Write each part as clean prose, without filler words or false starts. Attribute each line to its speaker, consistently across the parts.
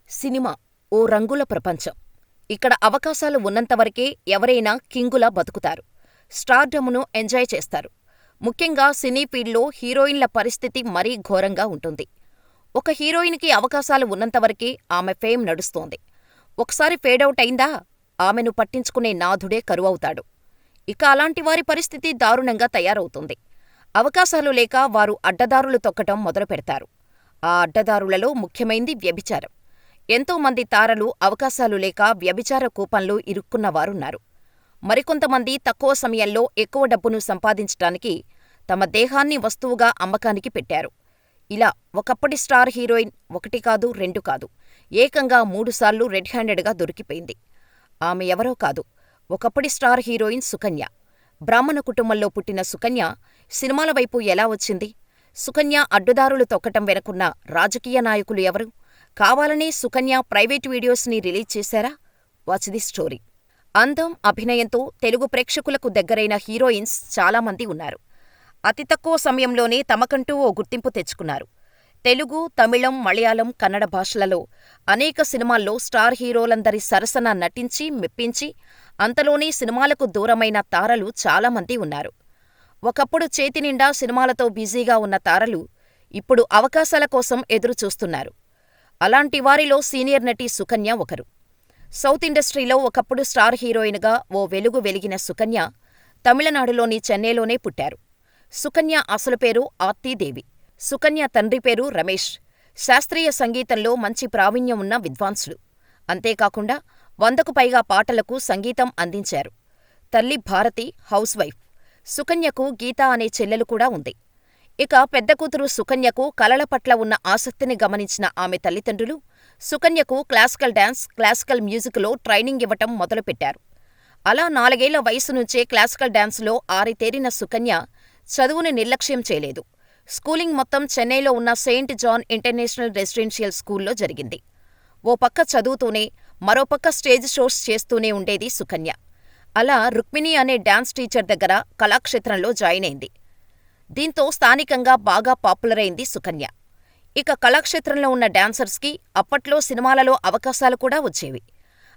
Speaker 1: Cinema ఓ రంగుల ప్రపంచం. ఇక్కడ అవకాశాలు ఉన్నంతవరకే ఎవరైనా కింగులా బతుకుతారు. స్టార్డమ్ను ఎంజాయ్ చేస్తారు. ముఖ్యంగా సినీ ఫీల్డ్లో హీరోయిన్ల పరిస్థితి మరీ ఘోరంగా ఉంటుంది. ఒక హీరోయిన్కి అవకాశాలు ఉన్నంతవరకే ఆమె ఫేమ్ నడుస్తోంది. ఒకసారి ఫేడౌట్ అయిందా ఆమెను పట్టించుకునే నాథుడే కరువవుతాడు. ఇక అలాంటివారి పరిస్థితి దారుణంగా తయారవుతుంది. అవకాశాలు లేక వారు అడ్డదారులు తొక్కటం మొదలుపెడతారు. ఆ అడ్డదారులలో ముఖ్యమైంది వ్యభిచారం. ఎంతోమంది తారలు అవకాశాలు లేక వ్యభిచార కూపంలో ఇరుక్కున్నవారున్నారు. మరికొంతమంది తక్కువ సమయంలో ఎక్కువ డబ్బును సంపాదించటానికి తమ దేహాన్ని వస్తువుగా అమ్మకానికి పెట్టారు. ఇలా ఒకప్పటి స్టార్ హీరోయిన్ ఒకటి కాదు, రెండు కాదు, ఏకంగా 3 సార్లు రెడ్ హ్యాండెడ్గా దొరికిపోయింది. ఆమె ఎవరో కాదు, ఒకప్పటి స్టార్ హీరోయిన్ సుకన్య. బ్రాహ్మణ కుటుంబంలో పుట్టిన సుకన్య సినిమాల వైపు ఎలా వచ్చింది? సుకన్య అడ్డుదారులు తొక్కటం వెనుకున్న రాజకీయ నాయకులు ఎవరు? కావాలనే సుకన్య ప్రైవేట్ వీడియోస్ని రిలీజ్ చేశారా? Watch the story. అందం, అభినయంతో తెలుగు ప్రేక్షకులకు దగ్గరైన హీరోయిన్స్ చాలామంది ఉన్నారు. అతి తక్కువ సమయంలోనే తమకంటూ ఓ గుర్తింపు తెచ్చుకున్నారు. తెలుగు, తమిళం, మలయాళం, కన్నడ భాషలలో అనేక సినిమాల్లో స్టార్ హీరోలందరి సరసన నటించి, మెప్పించి అంతలోనే సినిమాలకు దూరమైన తారలు చాలామంది ఉన్నారు. ఒకప్పుడు చేతినిండా సినిమాలతో బిజీగా ఉన్న తారలు ఇప్పుడు అవకాశాల కోసం ఎదురుచూస్తున్నారు. అలాంటి వారిలో సీనియర్ నటి సుకన్య ఒకరు. సౌత్ ఇండస్ట్రీలో ఒకప్పుడు స్టార్ హీరోయిన్గా ఓ వెలుగు వెలిగిన సుకన్య తమిళనాడులోని చెన్నైలోనే పుట్టారు. సుకన్య అసలు పేరు ఆర్తీదేవి. సుకన్య తండ్రి పేరు రమేష్. శాస్త్రీయ సంగీతంలో మంచి ప్రావీణ్యం ఉన్న విద్వాంసుడు. అంతేకాకుండా 100కు పైగా పాటలకు సంగీతం అందించారు. తల్లి భారతి హౌస్ వైఫ్. సుకన్యకు గీత అనే చెల్లెలు కూడా ఉంది. ఇక పెద్ద కూతురు సుకన్యకు కళల పట్ల ఉన్న ఆసక్తిని గమనించిన ఆమె తల్లిదండ్రులు సుకన్యకు క్లాసికల్ డాన్స్, క్లాసికల్ మ్యూజిక్లో ట్రైనింగ్ ఇవ్వటం మొదలుపెట్టారు. అలా 4 ఏళ్ల వయసు నుంచే క్లాసికల్ డాన్స్లో ఆరితేరిన సుకన్య చదువుని నిర్లక్ష్యం చేయలేదు. స్కూలింగ్ మొత్తం చెన్నైలో ఉన్న సెయింట్ జాన్ ఇంటర్నేషనల్ రెసిడెన్షియల్ స్కూల్లో జరిగింది. ఓ పక్క చదువుతూనే మరోపక్క స్టేజ్ షోస్ చేస్తూనే ఉండేది సుకన్య. అలా రుక్మిణి అనే డాన్స్ టీచర్ దగ్గర కళాక్షేత్రంలో జాయిన్ అయింది. దీంతో స్థానికంగా బాగా పాపులర్ అయింది సుకన్య. ఇక కళాక్షేత్రంలో ఉన్న డాన్సర్స్కి అప్పట్లో సినిమాలలో అవకాశాలు కూడా వచ్చేవి.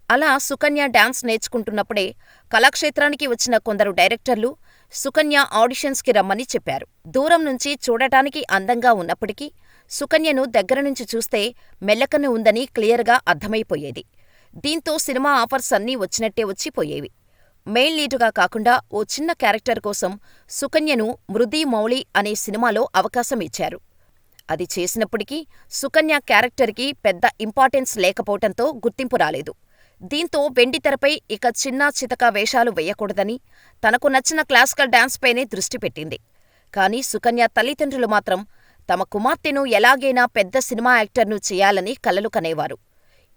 Speaker 1: అలా సుకన్య డాన్స్ నేర్చుకుంటున్నప్పుడే కళాక్షేత్రానికి వచ్చిన కొందరు డైరెక్టర్లు సుకన్య ఆడిషన్స్కి రమ్మని చెప్పారు. దూరం నుంచి చూడటానికి అందంగా ఉన్నప్పటికీ సుకన్యను దగ్గరనుంచి చూస్తే మెల్లకన్ను ఉందని క్లియర్గా అర్థమైపోయేది. దీంతో సినిమా ఆఫర్స్ అన్నీ వచ్చినట్టే వచ్చిపోయేవి. మెయిన్ లీడుగా కాకుండా ఓ చిన్న క్యారెక్టర్ కోసం సుకన్యను మృది మౌళి అనే సినిమాలో అవకాశం ఇచ్చారు. అది చేసినప్పటికీ సుకన్య క్యారెక్టర్కి పెద్ద ఇంపార్టెన్స్ లేకపోవటంతో గుర్తింపు రాలేదు. దీంతో వెండితెరపై ఇక చిన్నా చితకా వేషాలు వేయకూడదని తనకు నచ్చిన క్లాసికల్ డాన్స్పైనే దృష్టి పెట్టింది. కానీ సుకన్య తల్లిదండ్రులు మాత్రం తమ కుమార్తెను ఎలాగైనా పెద్ద సినిమా యాక్టర్ను చేయాలని కలలు కనేవారు.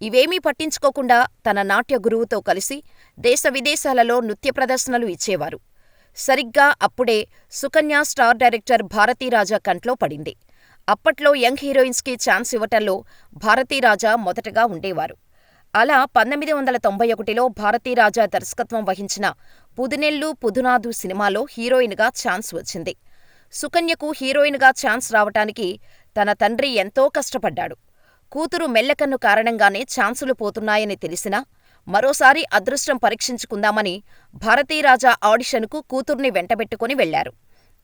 Speaker 1: ఇవేమీ పట్టించుకోకుండా తన నాట్య గురువుతో కలిసి దేశ విదేశాలలో నృత్య ప్రదర్శనలు ఇచ్చేవారు. సరిగ్గా అప్పుడే సుకన్య స్టార్ డైరెక్టర్ భారతీరాజా కంట్లో పడింది. అప్పట్లో యంగ్ హీరోయిన్స్కి ఛాన్స్ ఇవ్వటంలో భారతీరాజా మొదటగా ఉండేవారు. అలా 1991లో భారతీరాజా దర్శకత్వం వహించిన పుదినెల్లు పుదునాదు సినిమాలో హీరోయిన్గా ఛాన్స్ వచ్చింది. సుకన్యకు హీరోయిన్గా ఛాన్స్ రావటానికి తన తండ్రి ఎంతో కష్టపడ్డాడు. కూతురు మెల్లకన్ను కారణంగానే ఛాన్సులు పోతున్నాయని తెలిసినా మరోసారి అదృష్టం పరీక్షించుకుందామని భారతీరాజా ఆడిషన్కు కూతుర్ని వెంటబెట్టుకుని వెళ్లారు.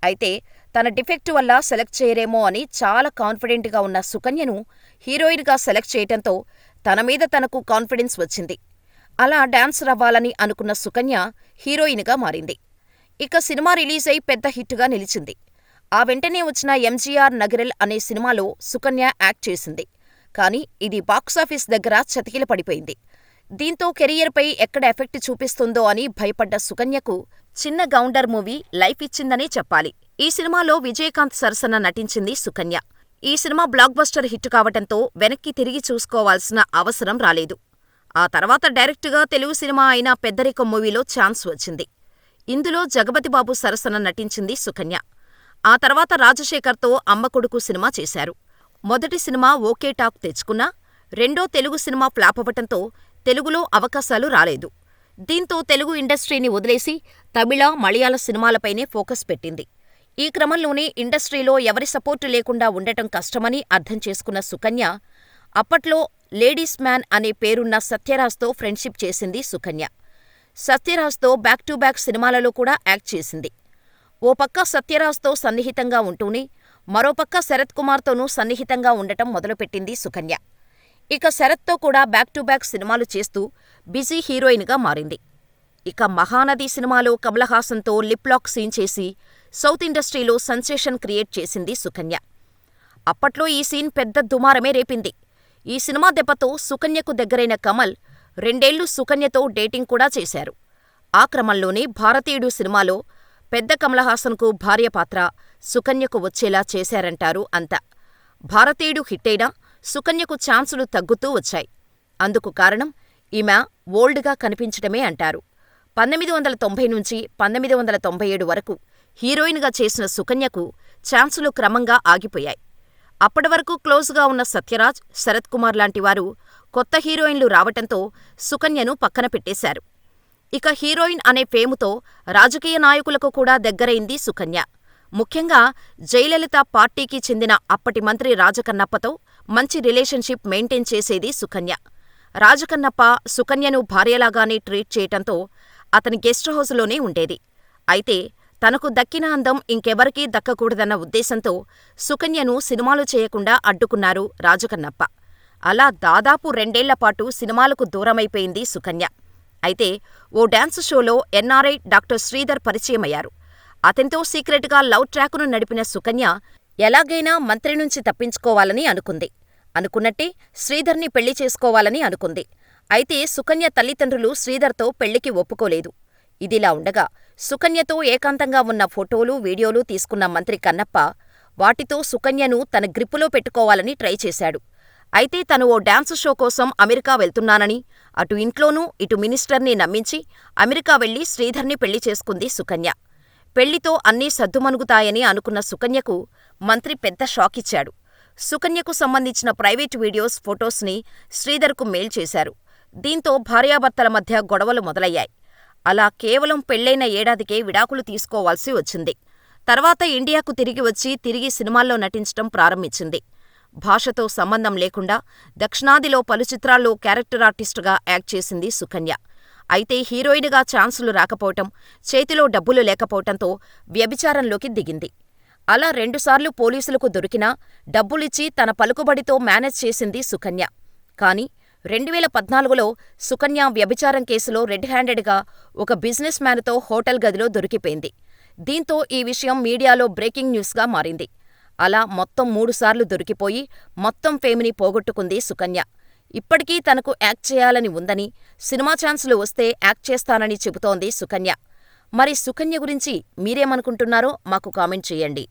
Speaker 1: అయితే తన డిఫెక్ట్ వల్ల సెలెక్ట్ చేయరేమో అని చాలా కాన్ఫిడెంట్గా ఉన్న సుకన్యను హీరోయిన్గా సెలెక్ట్ చేయటంతో తన మీద తనకు కాన్ఫిడెన్స్ వచ్చింది. అలా డాన్స్ రవ్వాలని అనుకున్న సుకన్య హీరోయిన్గా మారింది. ఇక సినిమా రిలీజ్ అయి పెద్ద హిట్గా నిలిచింది. ఆ వెంటనే వచ్చిన ఎంజీఆర్ నగరల్ అనే సినిమాలో సుకన్య యాక్ట్ చేసింది. కానీ ఇది బాక్సాఫీస్ దగ్గర చతికిలపడిపోయింది. దీంతో కెరియర్పై ఎక్కడ ఎఫెక్ట్ చూపిస్తుందో అని భయపడ్డ సుకన్యకు చిన్న గౌండర్ మూవీ లైఫ్ ఇచ్చిందనే చెప్పాలి. ఈ సినిమాలో విజయకాంత్ సరసన నటించింది సుకన్య. ఈ సినిమా బ్లాక్ బస్టర్ హిట్ కావటంతో వెనక్కి తిరిగి చూసుకోవాల్సిన అవసరం రాలేదు. ఆ తర్వాత డైరెక్టుగా తెలుగు సినిమా అయిన పెద్దరికం మూవీలో ఛాన్స్ వచ్చింది. ఇందులో జగపతిబాబు సరసన నటించింది సుకన్య. ఆ తర్వాత రాజశేఖర్తో అమ్మ కొడుకు సినిమా చేశారు. మొదటి సినిమా ఓకే టాక్ తెచ్చుకున్నా రెండో తెలుగు సినిమా ఫ్లాప్ అవ్వటంతో తెలుగులో అవకాశాలు రాలేదు. దీంతో తెలుగు ఇండస్ట్రీని వదిలేసి తమిళ, మలయాళ సినిమాలపైనే ఫోకస్ పెట్టింది. ఈ క్రమంలోనే ఇండస్ట్రీలో ఎవరి సపోర్టు లేకుండా ఉండటం కష్టమని అర్థం చేసుకున్న సుకన్య అప్పట్లో లేడీస్ మ్యాన్ అనే పేరున్న సత్యరాజ్తో ఫ్రెండ్షిప్ చేసింది సుకన్య. సత్యరాజ్తో బ్యాక్ టు బ్యాక్ సినిమాలలో కూడా యాక్ట్ చేసింది. ఓ పక్క సత్యరాజ్తో సన్నిహితంగా ఉంటూనే మరోపక్క శరత్ కుమార్తోనూ సన్నిహితంగా ఉండటం మొదలుపెట్టింది సుకన్య. ఇక శరత్తో కూడా బ్యాక్ టు బ్యాక్ సినిమాలు చేస్తూ బిజీ హీరోయిన్గా మారింది. ఇక మహానది సినిమాలో కమల్ హాసన్తో లిప్ లాక్ సీన్ చేసి సౌత్ ఇండస్ట్రీలో సెన్సేషన్ క్రియేట్ చేసింది సుకన్య. అప్పట్లో ఈ సీన్ పెద్ద దుమారమే రేపింది. ఈ సినిమా దెబ్బతో సుకన్యకు దగ్గరైన కమల్ 2 ఏళ్లు సుకన్యతో డేటింగ్ కూడా చేశారు. ఆ క్రమంలోనే భారతీయుడు సినిమాలో పెద్ద కమల్ హాసన్కు భార్య పాత్ర సుకన్యకు వచ్చేలా చేశారంటారు అంతా. భారతీయుడు హిట్టయినా సుకన్యకు ఛాన్సులు తగ్గుతూ వచ్చాయి. అందుకు కారణం ఈమె ఓల్డ్గా కనిపించటమే అంటారు. 1990 నుంచి 1997 వరకు హీరోయిన్గా చేసిన సుకన్యకు ఛాన్సులు క్రమంగా ఆగిపోయాయి. అప్పటివరకు క్లోజ్గా ఉన్న సత్యరాజ్, శరత్ కుమార్ లాంటివారు కొత్త హీరోయిన్లు రావటంతో సుకన్యను పక్కన పెట్టేశారు. ఇక హీరోయిన్ అనే ఫేముతో రాజకీయ నాయకులకు కూడా దగ్గరైంది సుకన్య. ముఖ్యంగా జయలలిత పార్టీకి చెందిన అప్పటి మంత్రి రాజకన్నప్పతో మంచి రిలేషన్షిప్ మెయింటైన్ చేసేది సుకన్య. రాజకన్నప్ప సుకన్యను భార్యలాగానే ట్రీట్ చేయటంతో అతని గెస్ట్ హౌసులోనే ఉండేది. అయితే తనకు దక్కిన అందం ఇంకెవరికీ దక్కకూడదన్న ఉద్దేశంతో సుకన్యను సినిమాలు చేయకుండా అడ్డుకున్నారు రాజకన్నప్ప. అలా దాదాపు 2 ఏళ్లపాటు సినిమాలకు దూరమైపోయింది సుకన్య. అయితే ఓ డాన్స్ షోలో ఎన్ఆర్ఐ డాక్టర్ శ్రీధర్ పరిచయమయ్యారు. అతనితో సీక్రెట్గా లవ్ ట్రాకును నడిపిన సుకన్య ఎలాగైనా మంత్రి నుంచి తప్పించుకోవాలని అనుకుంది. అనుకున్నట్టే శ్రీధర్ని పెళ్లి చేసుకోవాలని అనుకుంది. అయితే సుకన్య తల్లిదండ్రులు శ్రీధర్తో పెళ్లికి ఒప్పుకోలేదు. ఇదిలా ఉండగా సుకన్యతో ఏకాంతంగా ఉన్న ఫోటోలు, వీడియోలు తీసుకున్న మంత్రి కన్నప్ప వాటితో సుకన్యను తన గ్రిప్పులో పెట్టుకోవాలని ట్రై చేశాడు. అయితే తను ఓ డాన్స్ షో కోసం అమెరికా వెళ్తున్నానని అటు ఇంట్లోనూ ఇటు మినిస్టర్ని నమ్మించి అమెరికా వెళ్లి శ్రీధర్ని పెళ్లి చేసుకుంది సుకన్య. పెళ్లితో అన్నీ సద్దుమణుగుతాయని అనుకున్న సుకన్యకు మంత్రి పెద్ద షాకిచ్చాడు. సుకన్యకు సంబంధించిన ప్రైవేటు వీడియోస్, ఫొటోస్ని శ్రీధర్కు మెయిల్ చేశారు. దీంతో భార్యాభర్తల మధ్య గొడవలు మొదలయ్యాయి. అలా కేవలం పెళ్లైన ఏడాదికే విడాకులు తీసుకోవాల్సి వచ్చింది. తర్వాత ఇండియాకు తిరిగి వచ్చి తిరిగి సినిమాల్లో నటించటం ప్రారంభించింది. భాషతో సంబంధం లేకుండా దక్షిణాదిలో పలు చిత్రాల్లో క్యారెక్టర్ ఆర్టిస్టుగా యాక్ట్ చేసింది సుకన్య. అయితే హీరోయిన్గా ఛాన్సులు రాకపోవటం, చేతిలో డబ్బులు లేకపోవటంతో వ్యభిచారంలోకి దిగింది. అలా 2 సార్లు పోలీసులకు దొరికినా డబ్బులిచ్చి తన పలుకుబడితో మేనేజ్ చేసింది సుకన్య. కానీ 2014లో సుకన్య వ్యభిచారం కేసులో రెడ్ హ్యాండెడ్గా ఒక బిజినెస్ మ్యాన్తో హోటల్ గదిలో దొరికిపోయింది. దీంతో ఈ విషయం మీడియాలో బ్రేకింగ్ న్యూస్గా మారింది. అలా మొత్తం 3 సార్లు దొరికిపోయి మొత్తం ఫేమ్ని పోగొట్టుకుంది సుకన్య. ఇప్పటికీ తనకు యాక్ట్ చేయాలని ఉందని, సినిమా ఛాన్సులు వస్తే యాక్ట్ చేస్తానని చెబుతోంది సుకన్య. మరి సుకన్య గురించి మీరేమనుకుంటున్నారో మాకు కామెంట్ చేయండి.